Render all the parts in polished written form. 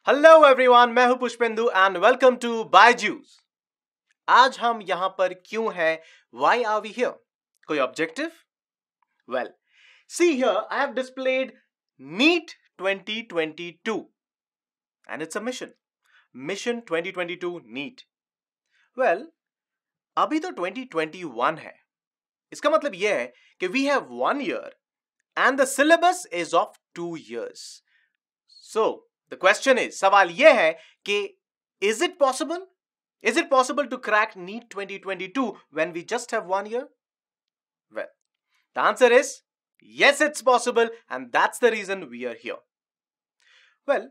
Hello everyone, मैं हूं Pushpendu and welcome to Byju's. आज हम यहां पर क्यों है? Why are we here? कोई objective? Well, see here I have displayed NEET 2022 and it's a mission 2022 NEET. Well, अभी तो 2021 है। इसका मतलब यह है कि we have 1 year and the syllabus is of 2 years। So the question is, सवाल यह है कि is it possible? Is it possible to crack NEET 2022 when we just have 1 year? Well, the answer is yes, it's possible, and that's the reason we are here. Well,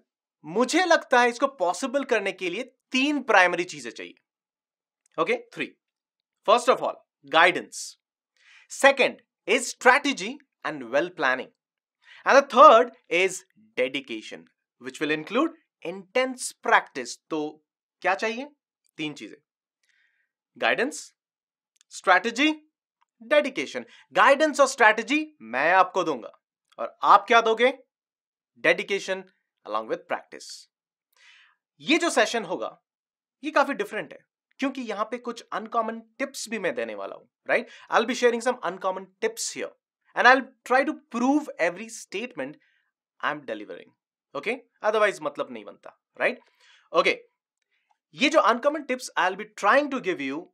मुझे लगता है इसको possible करने के लिए 3 प्राइमरी चीजें चाहिए. Okay, 3. First of all, guidance. Second is strategy and well planning. And the third is dedication, which will include intense practice. तो क्या चाहिए? 3 चीजें: गाइडेंस, स्ट्रैटेजी, डेडिकेशन। गाइडेंस और स्ट्रैटेजी मैं आपको दूंगा और आप क्या दोगे? Dedication along with practice. ये जो सेशन होगा ये काफी डिफरेंट है क्योंकि यहां पे कुछ अनकॉमन टिप्स भी मैं देने वाला हूं, right? I will be sharing some uncommon tips here and I will try to prove every statement I am delivering. Okay, otherwise मतलब नहीं बनता, राइट? ओके, ये जो uncommon tips I will be trying to give you,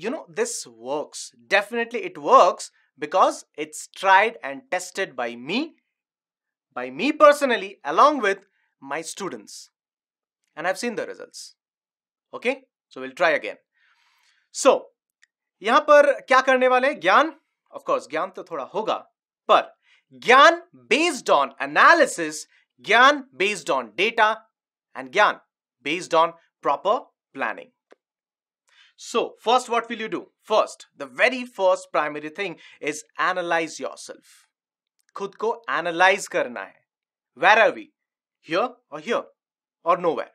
you know, this works. Definitely it works because it's tried and tested by me personally, along with my students, and I've seen the results. Okay, so we'll try again. So यहां पर क्या करने वाले हैं? ज्ञान, of course ज्ञान तो थोड़ा होगा, पर ज्ञान based on analysis, ज्ञान based on data, and ज्ञान based on proper planning. So, first what will you do? First, the very first primary thing is analyze yourself. खुद को analyze करना है. Where are we? Here or here? Or nowhere?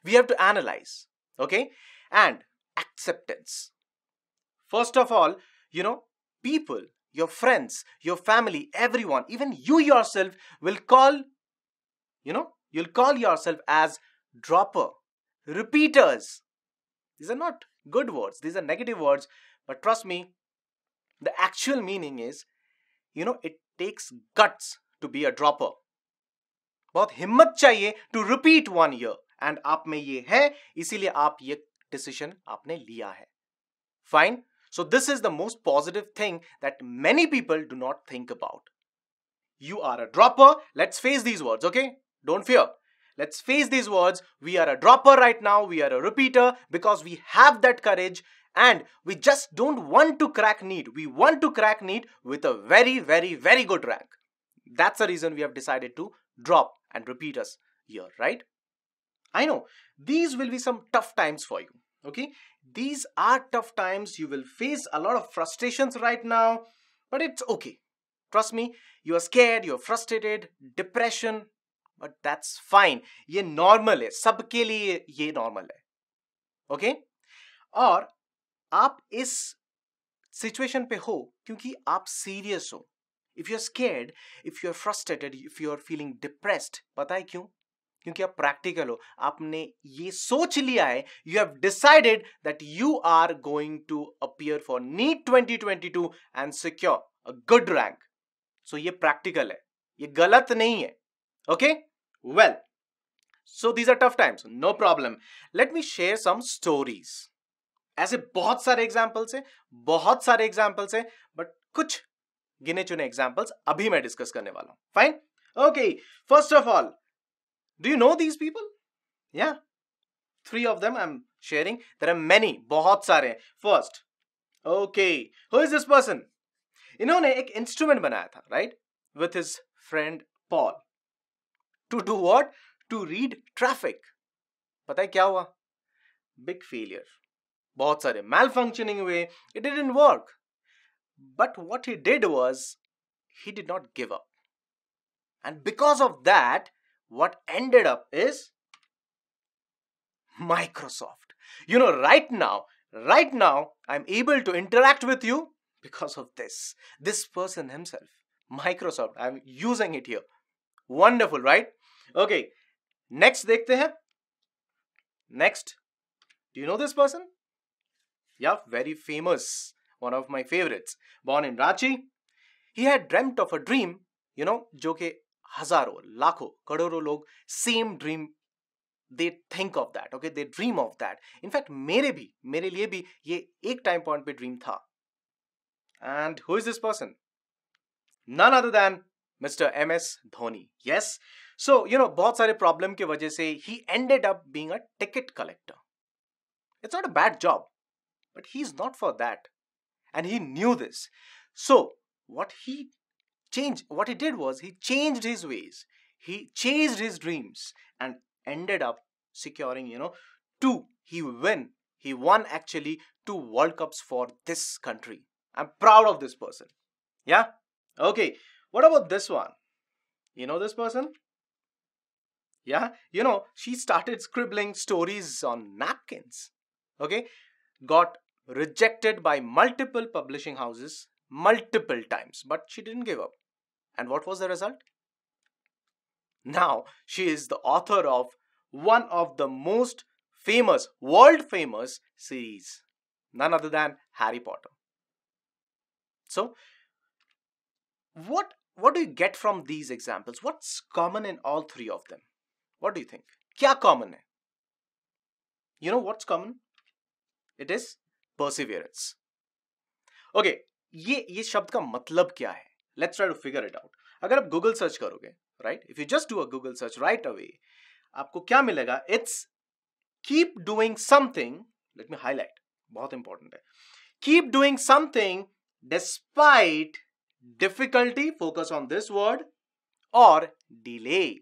We have to analyze. Okay? And acceptance. First of all, you know, people, your friends, your family, everyone, even you yourself will call, you'll call yourself as dropper, repeaters. These are not good words, these are negative words, but trust me, the actual meaning is, it takes guts to be a dropper. बहुत हिम्मत चाहिए to repeat 1 year, and आप में ये है, इसीलिए आप ये decision आपने लिया है. Fine? So this is the most positive thing that many people do not think about. You are a dropper. Let's face these words, okay? Don't fear. Let's face these words. We are a dropper right now. We are a repeater because we have that courage and we just don't want to crack NEET. We want to crack NEET with a very, very, very good rank. That's the reason we have decided to drop and repeat us here, right? I know these will be some tough times for you, okay? These are tough times. You will face a lot of frustrations right now, but it's okay. Trust me, you are scared, you are frustrated, depression, but that's fine. ये normal है, सबके लिए ये normal है, okay? और आप इस situation पे हो क्योंकि आप serious हो. If you're scared, if you're frustrated, if you're feeling depressed, पता है क्यों? क्योंकि आप practical हो, आपने ये सोच लिया है, you have decided that you are going to appear for NEET 2022 and secure a good rank. So ये practical है, ये गलत नहीं है. Okay? Well, so these are tough times. No problem. Let me share some stories. ऐसे बहुत सारे examples हैं, but कुछ गिने चुने examples अभी मैं discuss करने वाला हूँ. Fine? Okay. First of all, do you know these people? Yeah. 3 of them I'm sharing. There are many. बहुत सारे हैं. First. Okay. Who is this person? इन्होंने एक instrument बनाया था, right? With his friend Paul. To do what? To read traffic. पता है क्या हुआ? Big failure. बहुत सारे malfunctioning हुए. It didn't work. But what he did was, he did not give up. And because of that, what ended up is Microsoft. You know, right now, I'm able to interact with you because of this person himself. Microsoft. I'm using it here. Wonderful, right? Okay. Next देखते हैं. Next, do you know this person? Yeah, very famous, one of my favorites. Born in Ranchi, he had dreamt of a dream, जो कि हजारों, लाखों, करोड़ों लोग same dream they think of that, okay, they dream of that. In fact, मेरे लिए भी ये एक टाइम पॉइंट पे ड्रीम था. And who is this person? None other than Mr. MS Dhoni. Yes. So, बहुत सारे प्रॉब्लम की वजह से he ended up being a ticket collector. It's not a bad job, but he's not for that. And he knew this. So, what he did was he changed his ways. He chased his dreams and ended up securing, he won actually 2 World Cups for this country. I'm proud of this person. Yeah? Okay. What about this one? You know this person? Yeah? She started scribbling stories on napkins. Okay? Got rejected by multiple publishing houses multiple times, but she didn't give up. And what was the result? Now she is the author of one of the most famous, world famous series, none other than Harry Potter. So, what do you get from these examples? What's common in all 3 of them? What do you think? Kya common hai? You know what's common? It is perseverance. Okay, ये शब्द का मतलब क्या है? Let's try to figure it out. अगर आप Google search करोगे, right? If you just do a Google search right away, आपको क्या मिलेगा? It's keep doing something. Let me highlight. बहुत important है. Keep doing something despite difficulty. Focus on this word. Or delay.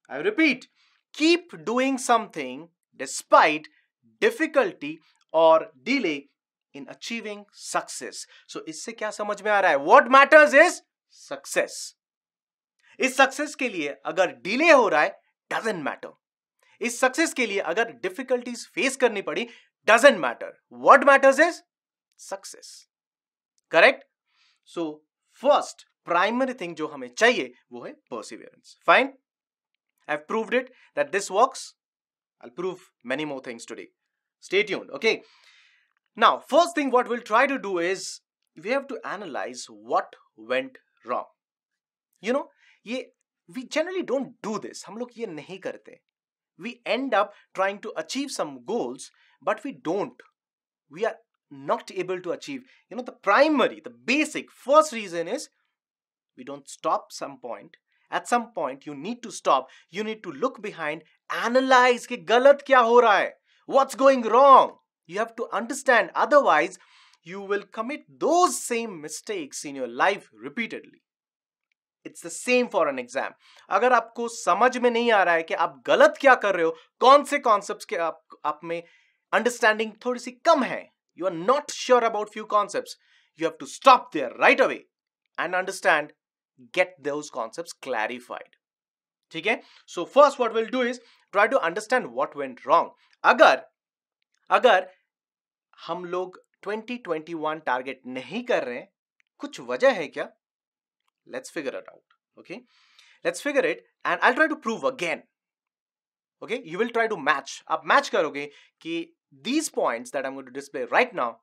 I repeat. Keep doing something despite difficulty or delay in achieving success. So इससे क्या समझ में आ रहा है? What matters is success. इस success के लिए अगर डिले हो रहा है, doesn't matter. इस सक्सेस के लिए अगर डिफिकल्टीज फेस करनी पड़ी, doesn't matter. What matters is success. Correct? So first primary thing जो हमें चाहिए वो है perseverance. Fine? I've proved it that this works. I'll prove many more things today. Stay tuned. Okay. Now, first thing what we'll try to do is we have to analyze what went wrong. We generally don't do this. हम लोग ये नहीं करते. We end up trying to achieve some goals, but we don't. We are not able to achieve. The primary, the basic, first reason is we don't stop some point. At some point, you need to stop. You need to look behind, analyze कि गलत क्या हो रहा है. What's going wrong? You have to understand. Otherwise, you will commit those same mistakes in your life repeatedly. It's the same for an exam. अगर आपको समझ में नहीं आ रहा है कि आप गलत क्या कर रहे हो, कौन से concepts के आप में understanding थोड़ी सी कम है, you are not sure about few concepts, you have to stop there right away and understand, get those concepts clarified. ठीक है? So first what we'll do is try to understand what went wrong. अगर हम लोग 2021 target नहीं कर रहे हैं, कुछ वजह है क्या? Let's figure it out. Okay? Let's figure it and I'll try to prove again. Okay? You will try to match. आप match करोगे कि these points that I'm going to display right now,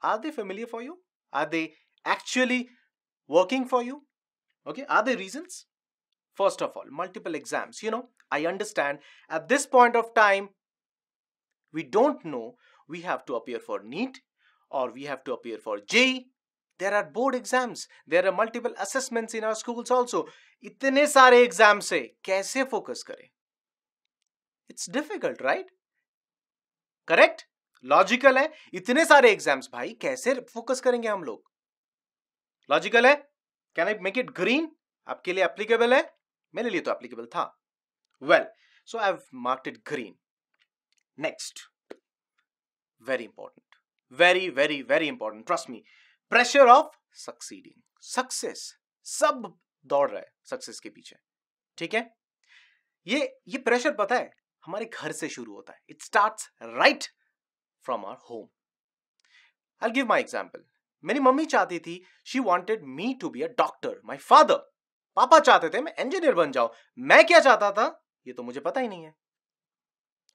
are they familiar for you? Are they actually working for you? Okay? Are there reasons? First of all, multiple exams. I understand at this point of time, we don't know we have to appear for NEET or we have to appear for JEE. There are board exams. There are multiple assessments in our schools also. इतने सारे exams से कैसे focus करें? It's difficult, right? Correct? Logical है. इतने सारे exams भाई कैसे focus करेंगे हम लोग? Logical है? Can I make it green? आपके लिए applicable है? मेरे लिए तो applicable था. Well, so I've marked it green. Next. Very important. Very, very, very important. Trust me. Pressure of succeeding. Success. सब दौड़ रहा है सक्सेस के पीछे. ठीक है? ये प्रेशर पता है हमारे घर से शुरू होता है. It starts right from our home. I'll give my example. मेरी मम्मी चाहती थी, she wanted me to be a doctor. My father. पापा चाहते थे मैं इंजीनियर बन जाऊं. मैं क्या चाहता था? ये तो मुझे पता ही नहीं है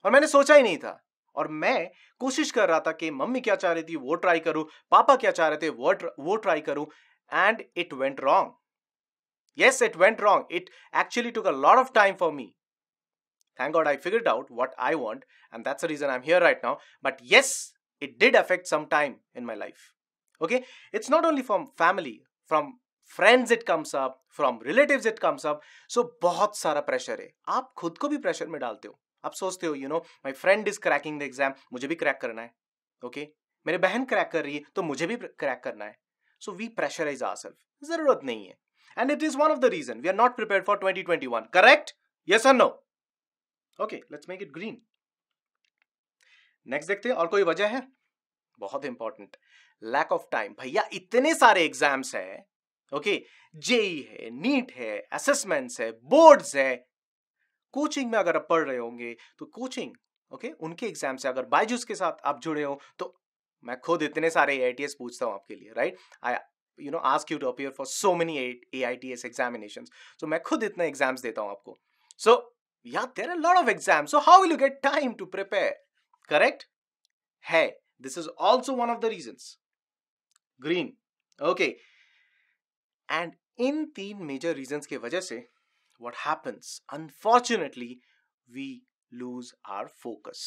और मैंने सोचा ही नहीं था। और मैं कोशिश कर रहा था कि मम्मी क्या चाह रही थी वो ट्राई करूं, पापा क्या चाह रहे थे वो ट्राई करूं, and it went wrong. Yes, it went wrong. It actually took a lot of time for me. Thank God I figured out what I want, and that's the reason I'm here right now. But yes, it did affect some time in my life. Okay, it's not only from family, from friends it comes up, from relatives it comes up. So बहुत सारा pressure है, आप खुद को भी pressure में डालते हो। आप सोचते हो, my friend is cracking the exam, मुझे भी क्रैक करना है। ओके, मेरे बहन क्रैक कर रही है तो मुझे भी क्रैक करना है। सो वी प्रेशराइज आवरसेल्फ, जरूरत नहीं है। And it is one of the reason we are not prepared for 2021। Correct? Yes और no? Okay, let's make it green. Next देखते हैं, और कोई वजह है? बहुत इंपॉर्टेंट, लैक ऑफ टाइम। भैया इतने सारे एग्जाम्स है, ओके, जेई है, नीट है, असेसमेंट्स है, बोर्ड्स है। कोचिंग में अगर आप पढ़ रहे होंगे तो कोचिंग, ओके, उनके एग्जाम से अगर बायजूस के साथ आप जुड़े हो तो मैं खुद इतने सारे AITS पूछता हूं आपके लिए, right? I ask you to appear for so many AITS examinations. तो मैं खुद इतने एग्जाम्स देता हूं आपको। सो yeah, there are a lot of exams. So how will you get time to prepare? Correct? Hey, this is also one of the reasons. Green. Okay. And in तीन major reasons के वजह से what happens? Unfortunately, we lose our focus.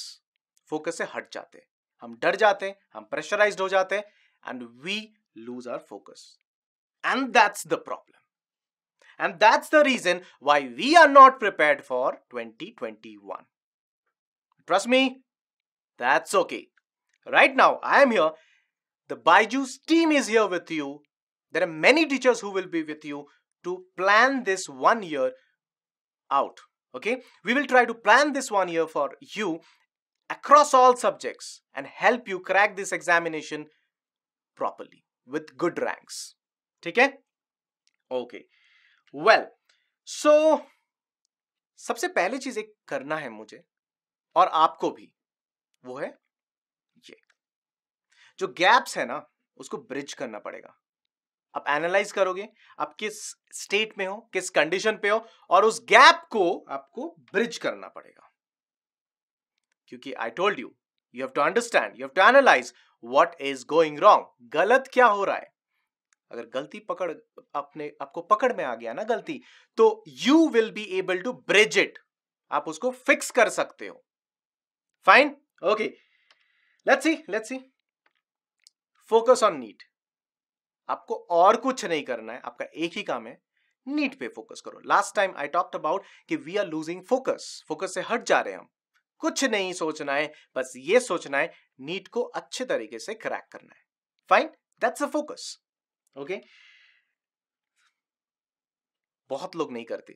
Focus से हट जाते हैं, हम डर जाते हैं, हम pressurized हो जाते हैं, and we lose our focus. And that's the problem. And that's the reason why we are not prepared for 2021. Trust me, that's okay. Right now, I am here. The Byju's team is here with you. There are many teachers who will be with you to plan this 1 year out. Okay? We will try to plan this 1 year for you across all subjects and help you crack this examination properly with good ranks. ठीक है? Okay. Well, सो सबसे पहली चीज एक करना है मुझे और आपको भी, वो है ये जो गैप्स है ना, उसको ब्रिज करना पड़ेगा। आप एनालाइज करोगे आप किस स्टेट में हो, किस कंडीशन पे हो, और उस गैप को आपको ब्रिज करना पड़ेगा। क्योंकि I told you, you have to understand, you have to analyse what is going wrong. गलत क्या हो रहा है? अगर गलती आपको पकड़ में आ गया ना गलती, तो you will be able to bridge it, आप उसको फिक्स कर सकते हो। Fine? Okay, let's see. Focus on NEET. आपको और कुछ नहीं करना है, आपका एक ही काम है, नीट पे फोकस करो। Last time I talked about कि वी आर लूजिंग फोकस से हट जा रहे हैं हम। कुछ नहीं सोचना है, बस ये सोचना है नीट को अच्छे तरीके से क्रैक करना है। Fine, that's a focus. Okay, बहुत लोग नहीं करते।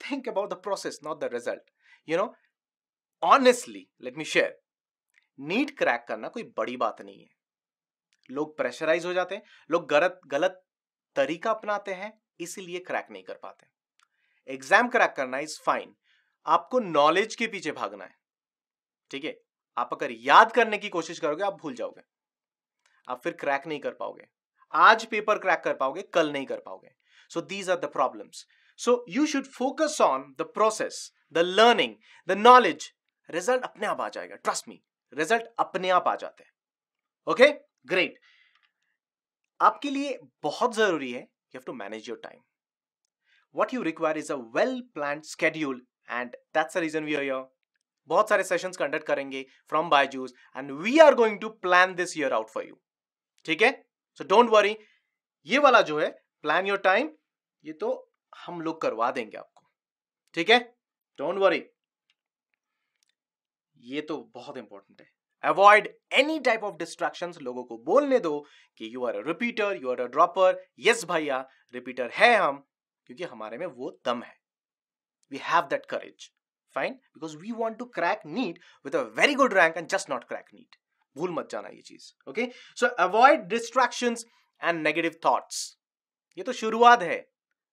Think about the process, not the result. Honestly let me share, NEET crack करना कोई बड़ी बात नहीं है। लोग प्रेशराइज हो जाते हैं, लोग गलत तरीका अपनाते हैं, इसीलिए क्रैक नहीं कर पाते। एग्जाम क्रैक करना इज फाइन, आपको नॉलेज के पीछे भागना है। ठीक है, आप अगर याद करने की कोशिश करोगे आप भूल जाओगे, आप फिर क्रैक नहीं कर पाओगे। आज पेपर क्रैक कर पाओगे, कल नहीं कर पाओगे। So these are the problems. So you should focus on the process, the learning, the knowledge. Result अपने आप आ जाएगा, ट्रस्ट मी, रिजल्ट अपने आप आ जाते हैं। Okay, great. आपके लिए बहुत जरूरी है, you have to manage your time. What you require is a well planned schedule, and that's the reason we are here. बहुत सारे सेशंस कंडक्ट करेंगे from Byju's, and we are going to plan this year out for you. ठीक है, so don't worry, ये वाला जो है plan your time, ये तो हम लोग करवा देंगे आपको। ठीक है, डोंट वरी, ये तो बहुत इंपॉर्टेंट है। Avoid any type of distractions. लोगों को बोलने दो कि you are a repeater, you are a dropper. Yes भैया, रिपीटर है हम, क्योंकि हमारे में वो दम है। We have that courage. Fine, because we want to crack NEET with a very good rank and just not crack NEET. भूल मत जाना ये चीज। Okay, so avoid distractions and negative thoughts. ये तो शुरुआत है,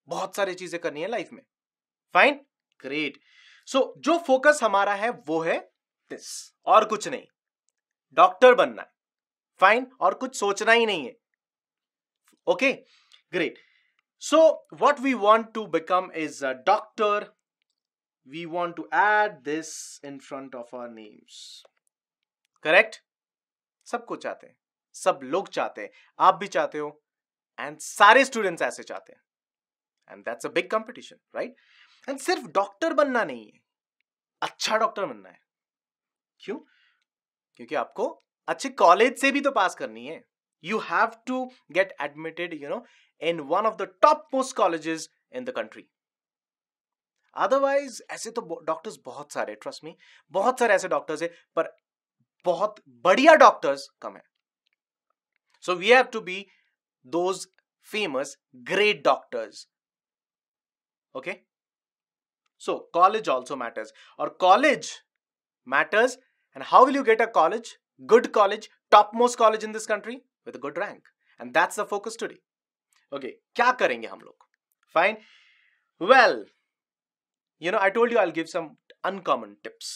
बहुत सारी चीजें करनी है लाइफ में। Fine, great. सो जो फोकस हमारा है वो है दिस, और कुछ नहीं। डॉक्टर बनना है, फाइन, और कुछ सोचना ही नहीं है। Okay, great. So what we want to become is a doctor, we want to add this in front of our names. Correct? सबको चाहते हैं, सब लोग चाहते हैं, आप भी चाहते हो, एंड सारे स्टूडेंट्स ऐसे चाहते हैं, and that's a big competition, right? And सिर्फ डॉक्टर बनना नहीं है, अच्छा डॉक्टर बनना है. क्यों? क्योंकि आपको अच्छे कॉलेज से भी तो पास करनी है. You have to get admitted, in one of the topmost colleges in the country. Otherwise, ऐसे तो डॉक्टर्स बहुत सारे, ट्रस्ट मी, बहुत सारे ऐसे डॉक्टर्स है, पर बहुत बढ़िया डॉक्टर्स कम है. So we have to be those famous, great doctors. Okay? So college also matters. Or college matters. And how will you get a college? Good college, topmost college in this country with a good rank. And that's the focus today. Okay, क्या करेंगे हम लोग? Fine. Well, I told you I'll give some uncommon tips.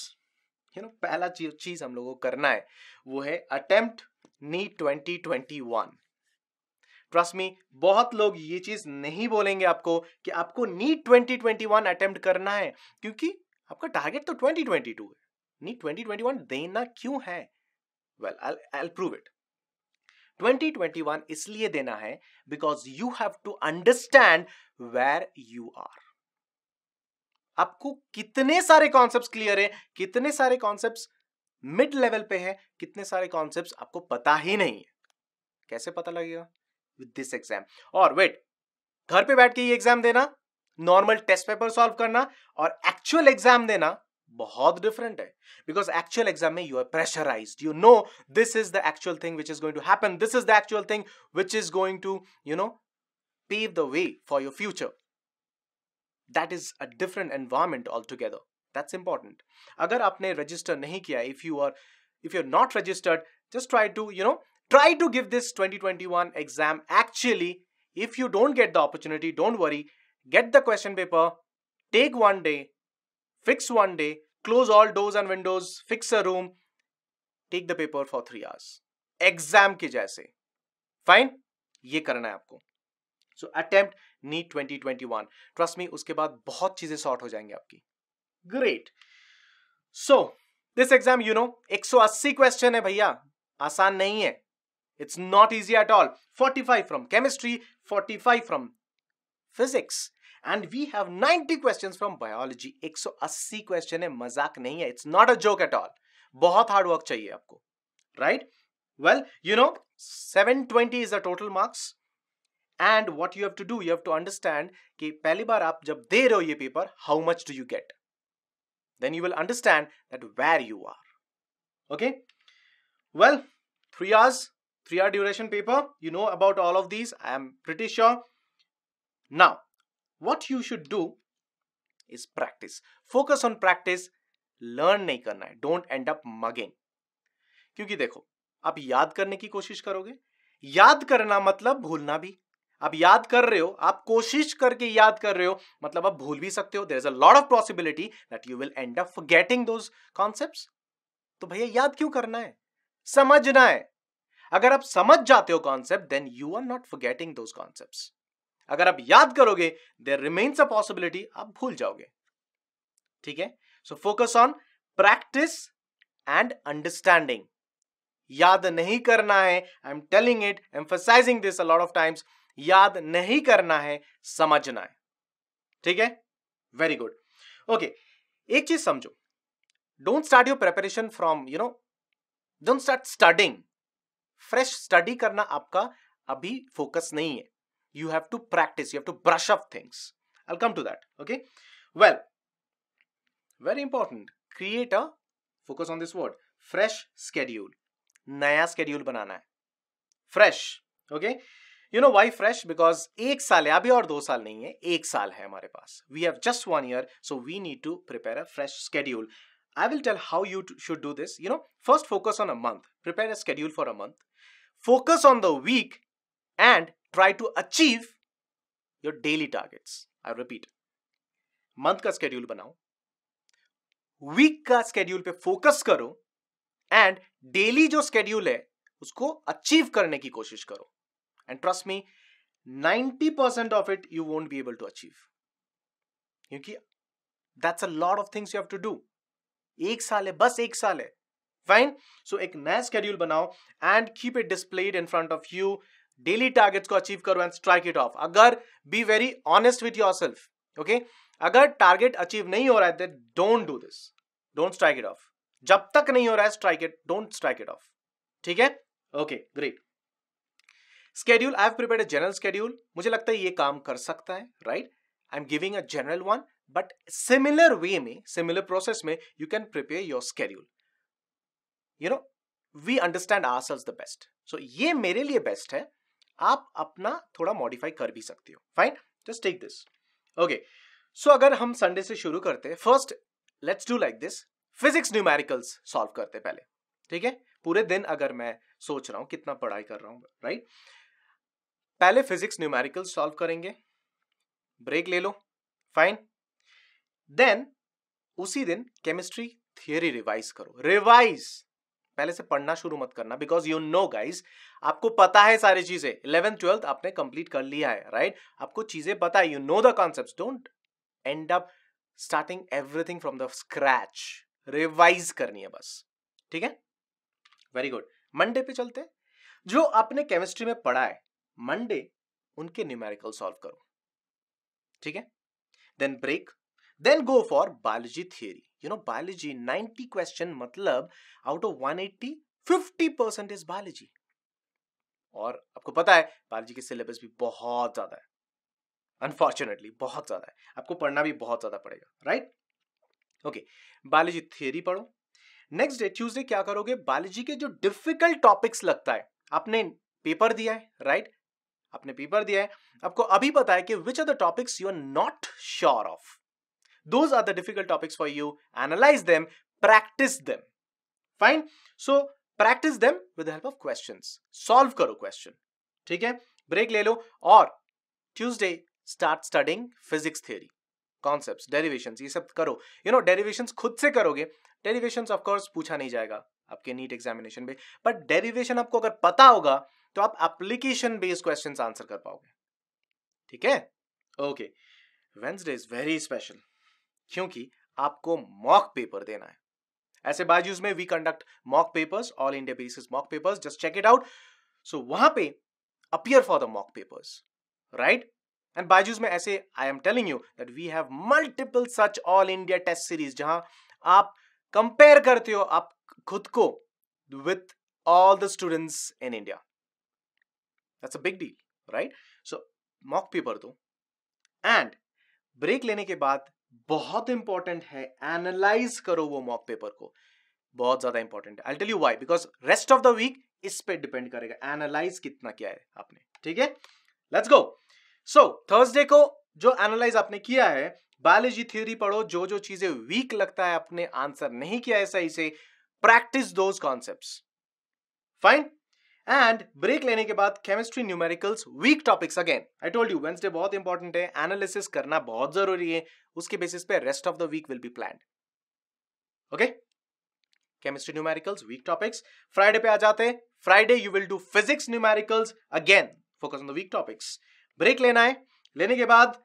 पहला चीज हम लोगों को करना है वो है attempt NEET 2021. ट्रस्ट मी, बहुत लोग ये चीज नहीं बोलेंगे आपको कि आपको NEET 2021 अटेम्प्ट करना है, क्योंकि आपका टारगेट तो 2022 है. NEET 2021 देना क्यों है? Well, I'll prove it. 2021 इसलिए देना है because you have to understand where you are. आपको कितने सारे कॉन्सेप्ट्स क्लियर है, कितने सारे कॉन्सेप्ट्स मिड लेवल पे है, कितने सारे कॉन्सेप्ट्स आपको पता ही नहीं है. कैसे पता लगेगा? With this exam. और वेट, घर पे बैठ के ये एग्जाम देना, नॉर्मल टेस्ट पेपर सॉल्व करना और एक्चुअल एग्जाम देना बहुत डिफरेंट है. बिकॉज एक्चुअल एग्जाम में you are pressurised, you know this is the actual thing which is going to happen, this is the actual thing which is going to pave the way for your future. That is a different environment altogether. That's important. अगर आपने register नहीं किया, if you're not registered, just try to give this 2021 exam. Actually, if you don't get the opportunity, don't worry. Get the question paper, take one day, fix one day, close all doors and windows, fix a room, take the paper for 3 hours. Exam के जैसे. Fine? ये करना है आपको. So attempt NEET 2021. Trust me, उसके बाद बहुत चीजें सॉर्ट हो जाएंगी आपकी. Great. So this exam, 180 question है भैया, आसान नहीं है. It's not easy at all. 45 from chemistry, 45 from physics, and we have 90 questions from biology. 180 question है, मजाक नहीं है. It's not a joke at all. बहुत हार्ड वर्क चाहिए आपको, right? Well, 720 is the total marks. And what you have to do, you have to understand कि पहली बार आप जब दे रहे हो ये paper, how much do you get? Then you will understand that where you are. Okay? Well, 3 hours, 3-hour duration paper. You know about all of these, I am pretty sure. Now, what you should do is practice. Focus on practice. Learn नहीं करना है. Don't end up mugging. क्योंकि देखो, आप याद करने की कोशिश करोगे. याद करना मतलब भूलना भी. आप याद कर रहे हो, आप कोशिश करके याद कर रहे हो, मतलब आप भूल भी सकते हो. There is a lot of possibility that you will end up forgetting those concepts. तो भैया याद क्यों करना है? समझना है. अगर आप समझ जाते हो concept, then you are not forgetting those concepts. अगर आप याद करोगे, देयर रिमेन्स अ पॉसिबिलिटी आप भूल जाओगे. ठीक है? So focus on practice and understanding. याद नहीं करना है. आई am telling it, emphasising this a lot of times. याद नहीं करना है, समझना है. ठीक है? Very good. ओके, एक चीज समझो. Don't start your preparation from don't start studying. Fresh study करना आपका अभी फोकस नहीं है. You have to practise, you have to brush up things. I will come to that. Okay, well, very important. Create a, focus on this word, fresh schedule. नया schedule बनाना है, fresh. Okay, You know why fresh? Because 1 साल है अभी और 2 साल नहीं है, 1 साल है हमारे पास. We have just 1 year, so we need to prepare a fresh schedule. I will tell how you should do this. First focus on a month. Prepare a schedule for a month. Focus on the week and try to achieve your daily targets. I repeat. Month का schedule बनाओ. Week का schedule पे focus करो and daily जो schedule है उसको achieve करने की कोशिश करो. And trust me, 90% of it you won't be able to achieve. क्योंकि that's a lot of things you have to do. 1 साल है, बस 1 साल है. फाइन. सो एक नया स्केड्यूल बनाओ and keep it displayed in front of you. Daily targets को अचीव करो एंड स्ट्राइक इट ऑफ. अगर be very honest with yourself. Okay, अगर टारगेट अचीव नहीं हो रहा है then don't do this. Don't strike it off. जब तक नहीं हो रहा है strike it, don't strike it off. ठीक है? Okay, great. Schedule, I have prepared a general schedule. मुझे लगता है ये काम कर सकता है, right? I am giving a general one, but similar way में, सिमिलर प्रोसेस में you can prepare your schedule. You know, we understand ourselves the best. So ये मेरे लिए बेस्ट है, आप अपना थोड़ा मॉडिफाई कर भी सकते हो. Fine, just take this. Okay, so अगर हम संडे से शुरू करते हैं, first let's do like this. Physics numericals solve करते पहले. ठीक है? पूरे दिन अगर मैं सोच रहा हूं कितना पढ़ाई कर रहा हूं, राइट? पहले फिजिक्स न्यूमेरिकल्स सॉल्व करेंगे, ब्रेक ले लो. फाइन. देन उसी दिन केमिस्ट्री थियरी रिवाइज करो. रिवाइज, पहले से पढ़ना शुरू मत करना, बिकॉज यू नो गाइज, आपको पता है सारी चीजें. 11th 12th आपने कंप्लीट कर लिया है, राइट? आपको चीजें पता है, you know the concepts. Don't and up starting everything from the scratch. Revise करनी है बस. ठीक है? Very good. मंडे पे चलते हैं. जो आपने केमिस्ट्री में पढ़ा है मंडे, उनके न्यूमेरिकल सॉल्व करो. ठीक है? Then break. Then go for biology theory. You know, biology 90 question, मतलब आउट ऑफ 180 50% इज बायोलॉजी. और आपको पता है बायोलॉजी के सिलेबस भी बहुत ज्यादा है, अनफॉर्चुनेटली बहुत ज्यादा है. आपको पढ़ना भी बहुत ज्यादा पड़ेगा, राइट? ओके, बायोलॉजी थियरी पढ़ो. नेक्स्ट डे ट्यूसडे क्या करोगे? बायोलॉजी के जो डिफिकल्ट टॉपिक्स लगता है, आपने पेपर दिया है, राइट? आपने पेपर दिया है, आपको अभी पता है कि which are the topics you are not sure of. Those are the difficult topics for you. Analyze them, practice them. Fine? So, practice them with the help of questions. Solve करो question. ठीक है? Break ले लो और Tuesday start studying physics theory. Concepts, derivations, ये सब करो. You know, derivations खुद से करोगे. Derivations of course पूछा नहीं जाएगा आपके नीट एग्जामिनेशन में. But derivation आपको अगर पता होगा तो आप application based questions आंसर कर पाओगे. ठीक है? Okay. Wednesday is very special. क्योंकि आपको मॉक पेपर देना है. ऐसे बायजूस में we conduct mock papers, all India basis mock papers. Just check it out. So वहां पे appear for the mock papers, right? And Byju's में ऐसे I am telling you that we have multiple such all India test series, जहां आप compare करते हो आप खुद को with all the students in India. That's a big deal, right? So mock paper दो एंड ब्रेक लेने के बाद बहुत इंपॉर्टेंट है, एनालाइज करो वो मॉक पेपर को. बहुत ज्यादा इंपॉर्टेंट है. I tell you why, because rest of the week इस पे डिपेंड करेगा एनालाइज कितना किया है आपने. ठीक है? Let's go. सो थर्सडे को जो एनालाइज आपने किया है, बायोलॉजी थ्योरी पढ़ो. जो जो चीजें वीक लगता है आपने आंसर नहीं किया है सही से, practice those concepts. Fine. And break लेने के बाद chemistry numericals weak topics again. I told you Wednesday बहुत इंपॉर्टेंट है, एनालिसिस करना बहुत जरूरी है. उसके बेसिस पे rest of the week will be planned. Okay? Chemistry numericals weak topics. Friday पे आ जाते हैं. Friday you will do physics numericals again, focus on the weak topics. Break लेना है. लेने के बाद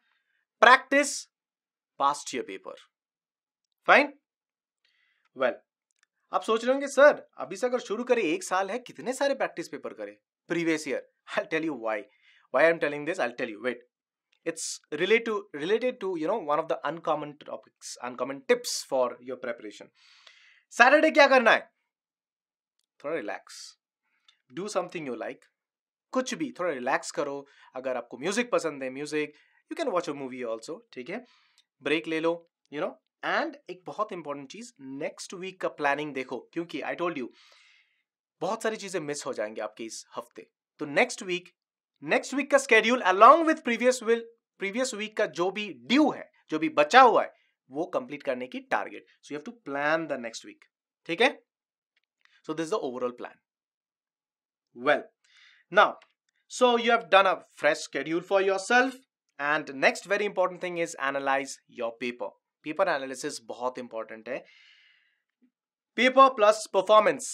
practice past year paper. Fine. Well, आप सोच रहे होंगे सर अभी से अगर शुरू करें, 1 साल है, कितने सारे प्रैक्टिस पेपर करें previous year. I tell you why I am telling this. I tell you. Wait. It's related to you know one of the uncommon topics, uncommon tips for your preparation. Saturday क्या करना है? थोड़ा relax. Do something you like. कुछ भी थोड़ा relax करो. अगर आपको म्यूजिक पसंद है, music, you can watch a movie also. ठीक है? ब्रेक ले लो, you know. एंड एक बहुत इंपॉर्टेंट चीज, नेक्स्ट वीक का प्लानिंग देखो, क्योंकि आई टोल्ड यू बहुत सारी चीजें मिस हो जाएंगे आपके इस हफ्ते. तो नेक्स्ट वीक का schedule along with previous week का जो भी ड्यू है, जो भी बचा हुआ है, वो कंप्लीट करने की target. So you have to plan the next week. ठीक है? So this is the overall plan. Well, now so you have done a fresh schedule for yourself. And next very important thing is analyse your paper. Paper analysis बहुत important है. Paper plus performance,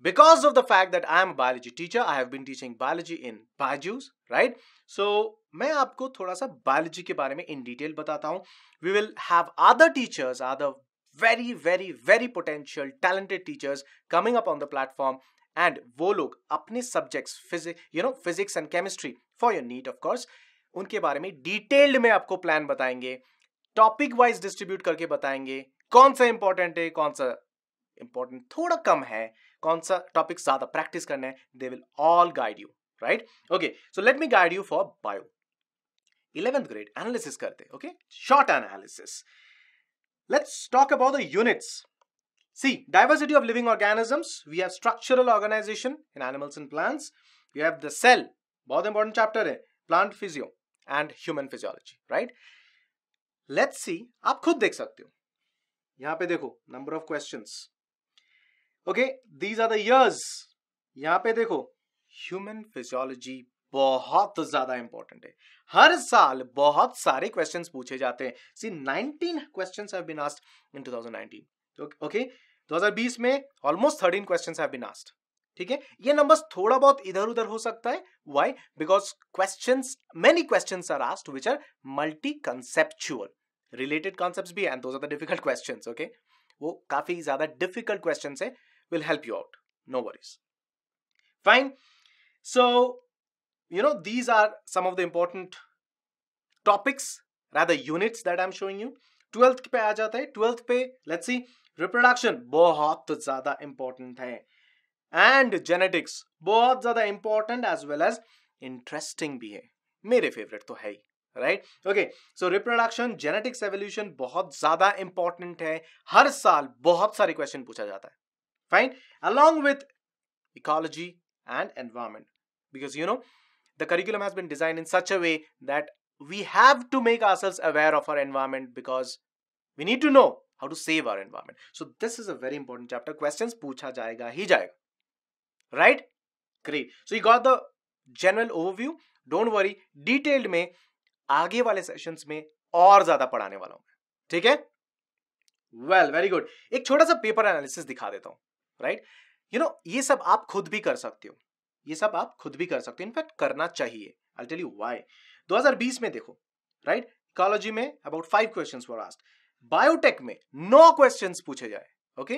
because of the fact that I am a biology teacher, I have been teaching biology in BYJU'S, right? So मैं आपको थोड़ा सा biology के बारे में in detail बताता हूँ. We will have other teachers, other very potential talented teachers coming up on the platform, and वो लोग अपने subjects physics and chemistry for your NEET of course, उनके बारे में detailed में आपको plan बताएंगे, topic wise distribute करके बताएंगे, कौन सा important है, कौन सा important थोड़ा कम है, कौन सा टॉपिक ज्यादा प्रैक्टिस करना है. They will all guide you, right? Okay, so let me guide you for bio. 11th grade analysis करते, okay, short analysis. Let's talk about the units. See, diversity of living organisms. We have structural organization in animals and plants. We have the cell, बहुत important chapter है, plant physio and human physiology, right? Let's see, आप खुद देख सकते हो. यहाँ पे देखो, number of questions. Okay, these are the years. यहाँ पे देखो, ह्यूमन फिजियोलॉजी बहुत ज्यादा इंपॉर्टेंट है. हर साल बहुत सारे क्वेश्चंस पूछे जाते हैं. See, 19 questions have been asked in 2019. Okay, 2020 में almost 13 questions have been asked. ठीक है, ये नंबर्स थोड़ा बहुत इधर उधर हो सकता है. Why? Because many questions are asked which are multi-conceptual. Related concepts भी, and those are the difficult questions. Okay, वो काफी ज्यादा difficult questions है. Will help you out. No worries. Fine. So, these are some of the important topics, rather units that I'm showing you. 12th पे आ जाता है. 12th पे, let's see, reproduction बहुत ज़्यादा important है. And genetics बहुत ज़्यादा important as well as interesting भी है. मेरे favorite तो है ही. Right? Okay. So, reproduction, genetics, evolution बहुत ज़्यादा important है. हर साल बहुत सारे question पूछा जाता है. Fine, along with ecology and environment, because the curriculum has been designed in such a way that we have to make ourselves aware of our environment, because we need to know how to save our environment. So this is a very important chapter. Questions पूछा जाएगा ही जाएगा, right? Great. So you got the general overview. Don't worry, detailed में आगे वाले sessions में और ज्यादा पढ़ाने वाला हूं मैं. ठीक है? Well, very good. एक छोटा सा पेपर एनालिसिस दिखा देता हूं. राइट, ये सब आप खुद भी कर सकते हो. ये सब आप खुद भी कर सकते हो. इनफैक्ट करना चाहिए. I'll tell you why. 2020 में देखो, राइट, इकोलॉजी में about 5 questions were asked. Biotech में 9 क्वेश्चंस पूछे जाए. Okay,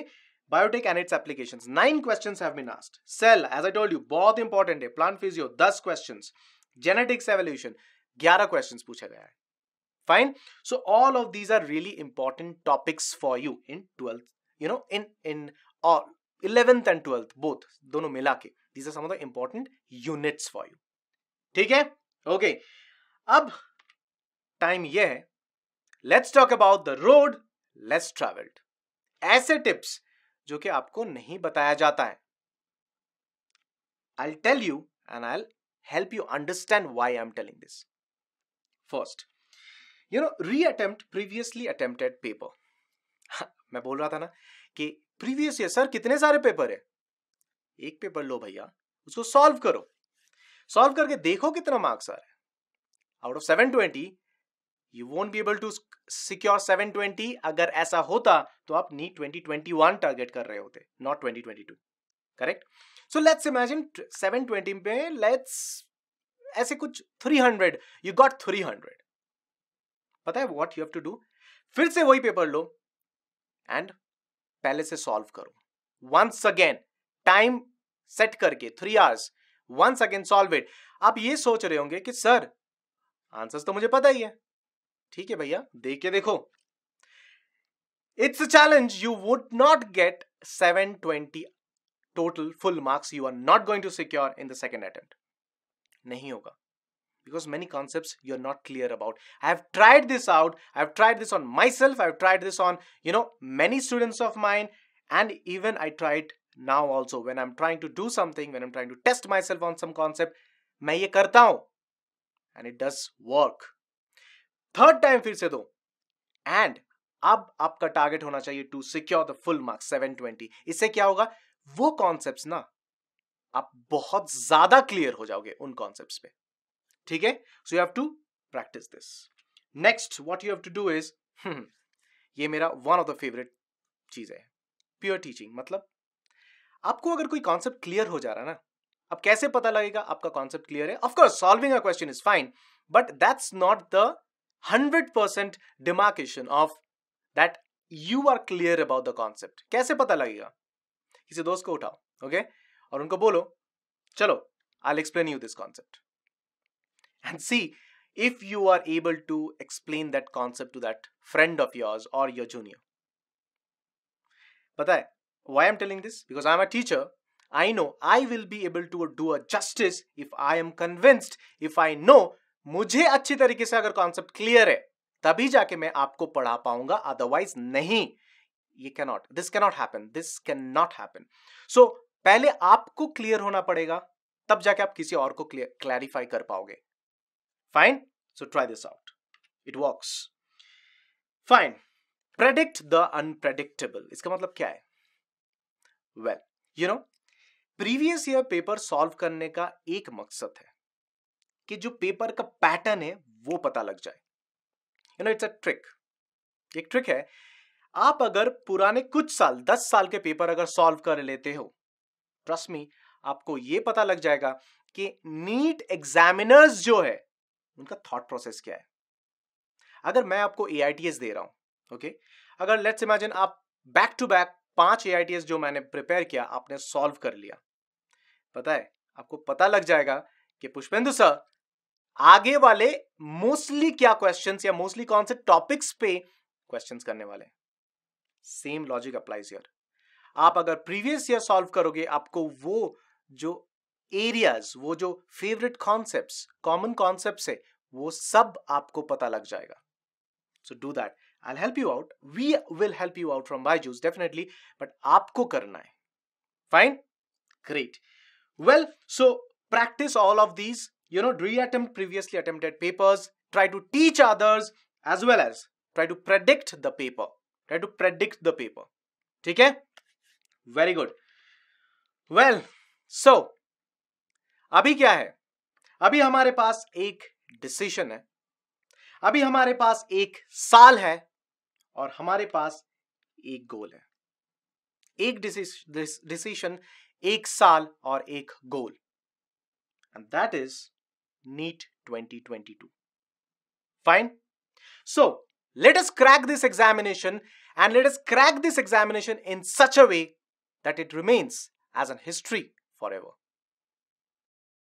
biotech and its applications 9 questions have been asked. Cell, as I told you, बहुत इंपॉर्टेंट है. Plant physio 10 questions. Genetics evolution 11 questions पूछा गया है. Fine. So all of these are really important topics for you in 12th, in all 11th and 12th both, दोनों मिला के. These are some of the important units for you. ठीक है? Okay. अब time ये है, let's talk about the road less traveled. ऐसे tips जो कि आपको नहीं बताया जाता है. I'll tell you and I'll help you understand why I'm telling this. First, reattempt previously attempted paper. मैं बोल रहा था ना कि प्रीवियस ईयर सर कितने सारे पेपर है. एक पेपर लो भैया, उसको सॉल्व करो. सॉल्व करके देखो कितना मार्क्स आ रहा है. Out of 720 you won't be able to secure 720. अगर ऐसा होता तो आप नीट 2021 टारगेट कर रहे होते, not 2022. Correct? So let's imagine 720 पे लेट्स ऐसे कुछ 300, यू गॉट 300. पता है what you have to do? फिर से वही पेपर लो एंड पहले से सॉल्व करो. वंस अगेन टाइम सेट करके 3 hours, once again solve it. आप ये सोच रहे होंगे कि सर आंसर्स तो मुझे पता ही है. ठीक है भैया, देख के देखो. It's a challenge. You would not get 720 total full marks. You are not going to secure in the second attempt. नहीं होगा. Because many concepts you're not clear about. I have tried this out. I have tried this on myself. I have tried this on, many students of mine. And even I tried now also when I'm trying to do something, when I'm trying to test myself on some concept. मैं ये करता हूँ. And it does work. Third time फिर से दो. And अब आपका target होना चाहिए to secure the full marks 720. इससे क्या होगा? वो concepts ना आप बहुत ज्यादा क्लियर हो जाओगे उन concepts पे. ठीक है? So you have to practice this. Next what you have to do is, ये मेरा वन ऑफ द फेवरेट चीज है, प्योर टीचिंग. मतलब आपको अगर कोई कॉन्सेप्ट क्लियर हो जा रहा है ना, अब कैसे पता लगेगा आपका कॉन्सेप्ट क्लियर है? Of course solving a question is fine, but that's not the 100% demarcation of that you are clear about the concept. कैसे पता लगेगा? किसी दोस्त को उठाओ, ओके, और उनको बोलो, चलो I will explain you this concept, and see if you are able to explain that concept to that friend of yours or your junior. पता है why I'm telling this? Because I'm a teacher. I know I will be able to do a justice if I am convinced, if I know मुझे अच्छी तरीके से अगर concept clear है तभी जाके मैं आपको पढ़ा पाऊंगा, अदरवाइज नहीं. ये this cannot happen. This cannot happen. So पहले आपको क्लियर होना पड़ेगा, तब जाके आप किसी और को क्लैरिफाई कर पाओगे. Fine? So try this out. It works. Fine. Predict the unpredictable. इसका मतलब क्या है? Well, you know, previous year paper solve करने का एक मकसद है कि जो पेपर का पैटर्न है वो पता लग जाए. You know, it's a trick. एक ट्रिक है. आप अगर पुराने कुछ साल 10 साल के पेपर अगर सॉल्व कर लेते हो, ट्रस्ट मी, आपको ये पता लग जाएगा कि नीट एग्जामिनर्स जो है उनका थॉट प्रोसेस क्या है. अगर मैं आपको AITS दे रहा हूं, ओके, अगर लेट्स इमेजिन आप बैक टू बैक 5 AITS जो मैंने प्रिपेयर किया आपने सॉल्व कर लिया, पता है आपको पता लग जाएगा कि पुष्पेंदु सर आगे वाले मोस्टली क्या क्वेश्चंस या मोस्टली कौन से टॉपिक्स पे क्वेश्चंस करने वाले. Same logic applies here. आप अगर प्रीवियस ईयर सॉल्व करोगे, आपको वो जो एरियाज, वो जो फेवरेट कॉन्सेप्ट्स, कॉमन कॉन्सेप्ट्स है, वो सब आपको पता लग जाएगा. So do that. I will help you out. We will help you out from Byju's definitely, but आपको करना है. Fine, great. Well, so practice all of these. You know, re-attempt previously attempted papers. Try to teach others as well as try to predict the paper. Try to predict the paper. ठीक है? Very good. Well, so अभी क्या है? अभी हमारे पास एक decision है, अभी हमारे पास एक साल है और हमारे पास एक गोल है. एक डिसीजन, एक साल और एक गोल, and that is NEET 2022. Fine? So, let us crack this examination, and let us crack this examination in such a way that it remains as a history forever.